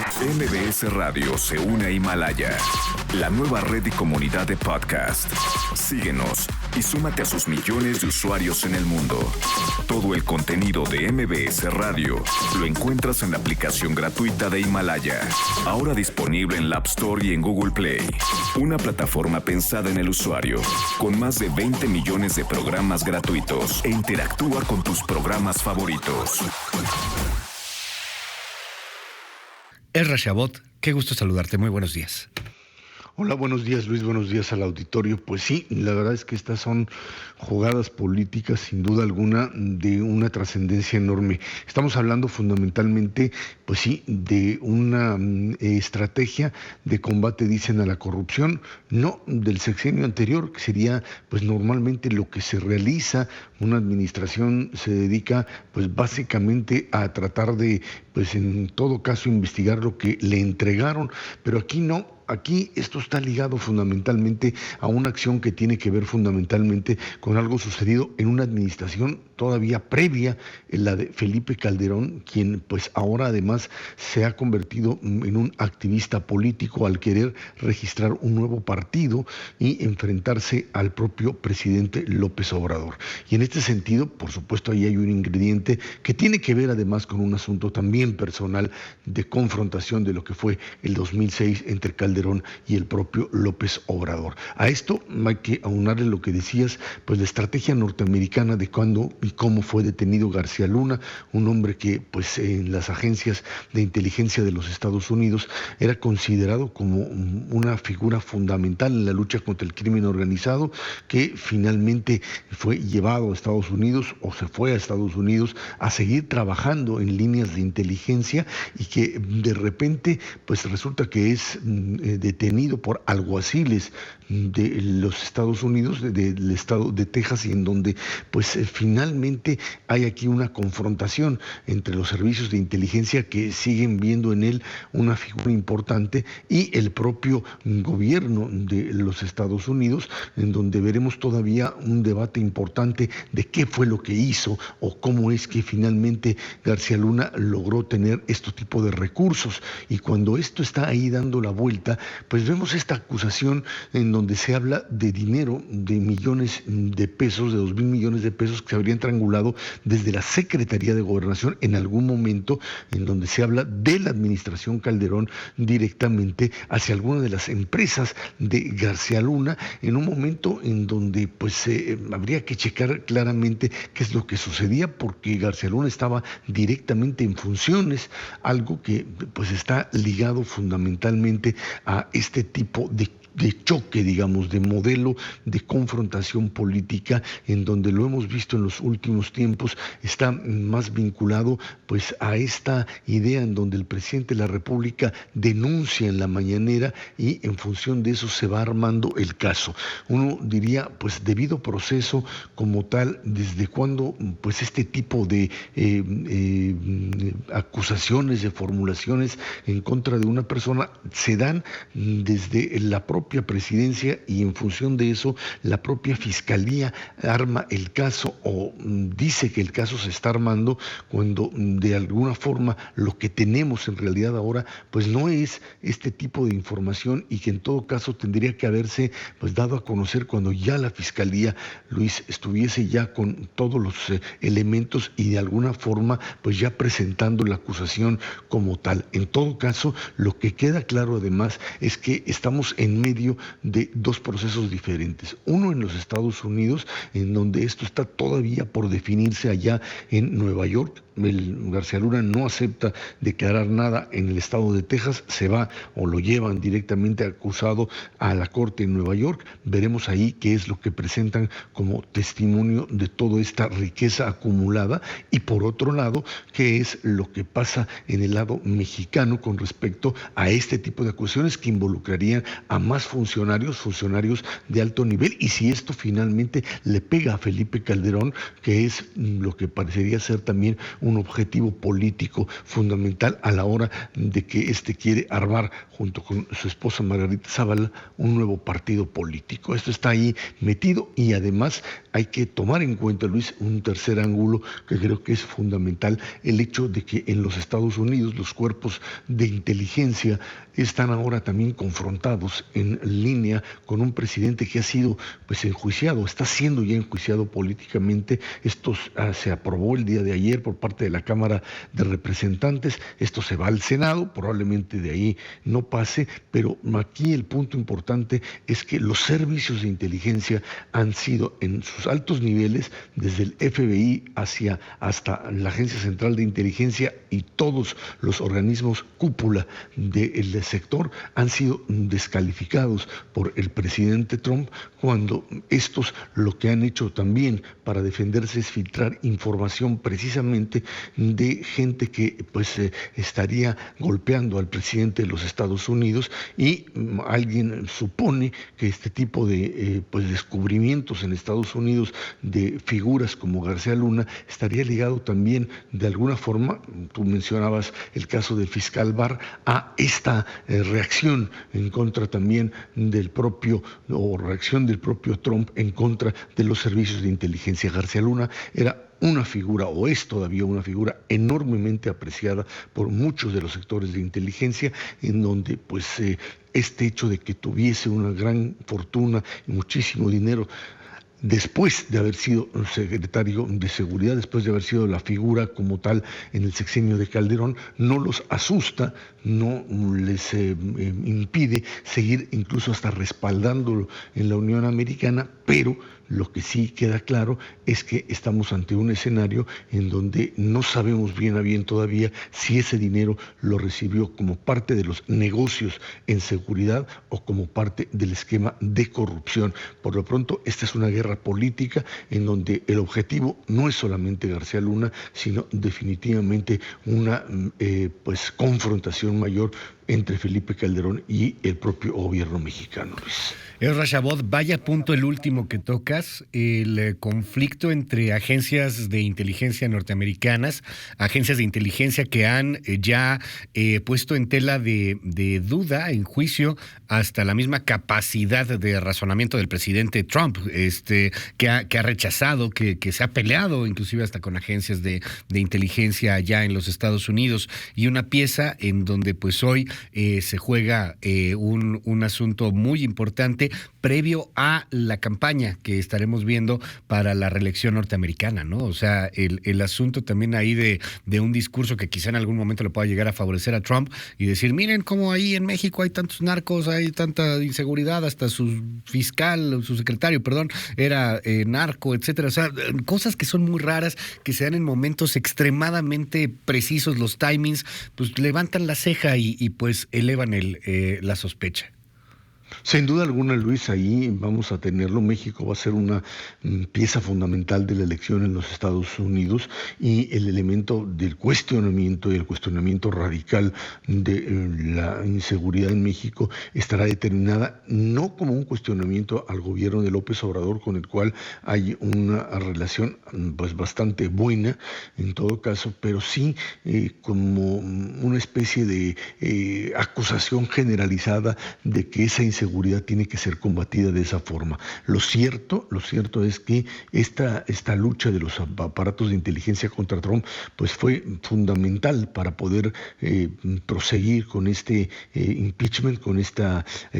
MBS Radio se une a Himalaya, la nueva red y comunidad de podcast. Síguenos y súmate a sus millones de usuarios en el mundo. Todo el contenido de MBS Radio lo encuentras en la aplicación gratuita de Himalaya, ahora disponible en la App Store y en Google Play. Una plataforma pensada en el usuario, con más de 20 millones de programas gratuitos e interactúa con tus programas favoritos. Ezra Shabot, qué gusto saludarte, muy buenos días. Hola, buenos días Luis, buenos días al auditorio. Pues sí, la verdad es que estas son jugadas políticas sin duda alguna de una trascendencia enorme. Estamos hablando fundamentalmente, pues sí, de una estrategia de combate, dicen, a la corrupción, no del sexenio anterior, que sería pues normalmente lo que se realiza. Una administración se dedica pues básicamente a tratar de, pues en todo caso, investigar lo que le entregaron, pero aquí no. Aquí esto está ligado fundamentalmente a una acción que tiene que ver fundamentalmente con algo sucedido en una administración todavía previa, en la de Felipe Calderón, quien pues ahora además se ha convertido en un activista político al querer registrar un nuevo partido y enfrentarse al propio presidente López Obrador. Y en este sentido, por supuesto, ahí hay un ingrediente que tiene que ver además con un asunto también personal de confrontación de lo que fue el 2006 entre Calderón y el propio López Obrador. A esto hay que aunarle lo que decías, pues la estrategia norteamericana de cuándo y cómo fue detenido García Luna, un hombre que pues en las agencias de inteligencia de los Estados Unidos era considerado como una figura fundamental en la lucha contra el crimen organizado, que finalmente fue llevado a Estados Unidos o se fue a Estados Unidos a seguir trabajando en líneas de inteligencia y que de repente pues resulta que es detenido por alguaciles de los Estados Unidos, del estado de Texas, y en donde pues finalmente hay aquí una confrontación entre los servicios de inteligencia que siguen viendo en él una figura importante y el propio gobierno de los Estados Unidos, en donde veremos todavía un debate importante de qué fue lo que hizo o cómo es que finalmente García Luna logró tener este tipo de recursos. Y cuando esto está ahí dando la vuelta, pues vemos esta acusación en donde se habla de dinero, de millones de pesos, de 2,000 millones de pesos que se habrían triangulado desde la Secretaría de Gobernación en algún momento, en donde se habla de la administración Calderón directamente hacia alguna de las empresas de García Luna, en un momento en donde pues habría que checar claramente qué es lo que sucedía, porque García Luna estaba directamente en funciones, algo que pues está ligado fundamentalmente a este tipo de choque, digamos, de modelo de confrontación política, en donde lo hemos visto en los últimos tiempos, está más vinculado pues a esta idea en donde el presidente de la República denuncia en la mañanera y en función de eso se va armando el caso. Uno diría, pues debido proceso como tal, desde cuando pues este tipo de acusaciones, de formulaciones en contra de una persona se dan desde la propia presidencia, y en función de eso la propia fiscalía arma el caso o dice que el caso se está armando, cuando de alguna forma lo que tenemos en realidad ahora pues no es este tipo de información, y que en todo caso tendría que haberse pues dado a conocer cuando ya la fiscalía, Luis, estuviese ya con todos los elementos y de alguna forma pues ya presentando la acusación como tal. En todo caso, lo que queda claro además es que estamos en medio de dos procesos diferentes. Uno en los Estados Unidos, en donde esto está todavía por definirse allá en Nueva York. El García Luna no acepta declarar nada en el estado de Texas, se va o lo llevan directamente acusado a la corte en Nueva York. Veremos ahí qué es lo que presentan como testimonio de toda esta riqueza acumulada, y por otro lado, qué es lo que pasa en el lado mexicano con respecto a este tipo de acusaciones que involucrarían a más funcionarios de alto nivel, y si esto finalmente le pega a Felipe Calderón, que es lo que parecería ser también un objetivo político fundamental a la hora de que quiere armar junto con su esposa Margarita Zavala un nuevo partido político. Esto está ahí metido, y además hay que tomar en cuenta, Luis, un tercer ángulo que creo que es fundamental: el hecho de que en los Estados Unidos los cuerpos de inteligencia están ahora también confrontados en línea con un presidente que ha sido enjuiciado, está siendo ya enjuiciado políticamente. Esto se aprobó el día de ayer por parte de la Cámara de Representantes, esto se va al Senado, probablemente de ahí no pase, pero aquí el punto importante es que los servicios de inteligencia han sido en sus altos niveles, desde el FBI hasta la Agencia Central de Inteligencia y todos los organismos cúpula del sector, han sido descalificados por el presidente Trump, cuando estos lo que han hecho también para defenderse es filtrar información precisamente de gente que estaría golpeando al presidente de los Estados Unidos, y alguien supone que este tipo de descubrimientos en Estados Unidos de figuras como García Luna estaría ligado también de alguna forma, tú mencionabas el caso del fiscal Barr, a esta reacción en contra también reacción del propio Trump en contra de los servicios de inteligencia. García Luna era una figura, o es todavía una figura enormemente apreciada por muchos de los sectores de inteligencia, en donde este hecho de que tuviese una gran fortuna y muchísimo dinero después de haber sido secretario de Seguridad, después de haber sido la figura como tal en el sexenio de Calderón, no los asusta, no les impide seguir incluso hasta respaldándolo en la Unión Americana, pero lo que sí queda claro es que estamos ante un escenario en donde no sabemos bien a bien todavía si ese dinero lo recibió como parte de los negocios en seguridad o como parte del esquema de corrupción. Por lo pronto, esta es una guerra política en donde el objetivo no es solamente García Luna, sino definitivamente una confrontación mayor entre Felipe Calderón y el propio gobierno mexicano, Luis. Ezra Shabot, vaya punto el último que tocas, el conflicto entre agencias de inteligencia norteamericanas, agencias de inteligencia que han ya puesto en tela de duda, en juicio, hasta la misma capacidad de razonamiento del presidente Trump, que ha rechazado, que se ha peleado inclusive hasta con agencias de inteligencia allá en los Estados Unidos, y una pieza en donde hoy se juega un asunto muy importante previo a la campaña que estaremos viendo para la reelección norteamericana, ¿no? O sea, el asunto también ahí de un discurso que quizá en algún momento le pueda llegar a favorecer a Trump y decir, miren cómo ahí en México hay tantos narcos, hay tanta inseguridad, hasta su secretario, era narco, etcétera. O sea, cosas que son muy raras, que se dan en momentos extremadamente precisos, los timings, levantan la ceja y elevan la sospecha. Sin duda alguna, Luis, ahí vamos a tenerlo. México va a ser una pieza fundamental de la elección en los Estados Unidos, y el elemento del cuestionamiento y el cuestionamiento radical de la inseguridad en México estará determinada no como un cuestionamiento al gobierno de López Obrador, con el cual hay una relación bastante buena en todo caso, pero sí como una especie de acusación generalizada de que esa inseguridad tiene que ser combatida de esa forma. Lo cierto es que esta lucha de los aparatos de inteligencia contra Trump fue fundamental para poder proseguir con este impeachment, con este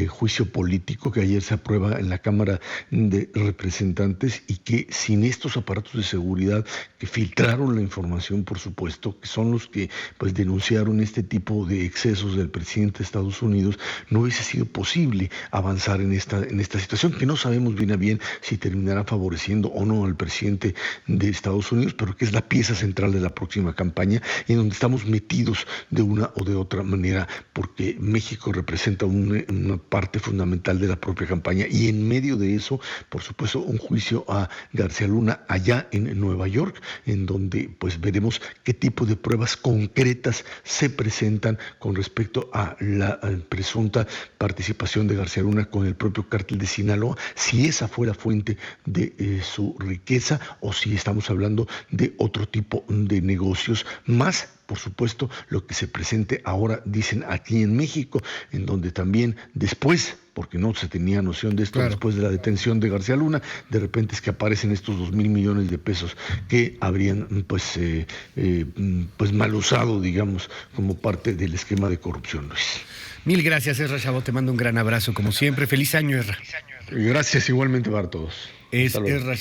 juicio político que ayer se aprueba en la Cámara de Representantes, y que sin estos aparatos de seguridad que filtraron la información, por supuesto, que son los que denunciaron este tipo de excesos del presidente de Estados Unidos, no hubiese sido posible avanzar en esta situación, que no sabemos bien a bien si terminará favoreciendo o no al presidente de Estados Unidos, pero que es la pieza central de la próxima campaña, en donde estamos metidos de una o de otra manera, porque México representa una parte fundamental de la propia campaña, y en medio de eso, por supuesto, un juicio a García Luna allá en Nueva York, en donde veremos qué tipo de pruebas concretas se presentan con respecto a la presunta participación de García Luna con el propio cártel de Sinaloa, si esa fue la fuente de su riqueza o si estamos hablando de otro tipo de negocios más. Por supuesto, lo que se presente ahora, dicen aquí en México, en donde también después, porque no se tenía noción de esto, claro, después de la detención de García Luna, de repente es que aparecen estos 2,000 millones de pesos que habrían pues mal usado, digamos, como parte del esquema de corrupción, Luis. Mil gracias, Ezra Chabot, te mando un gran abrazo, como siempre. Feliz año, Ezra. Gracias igualmente para todos. Es Ezra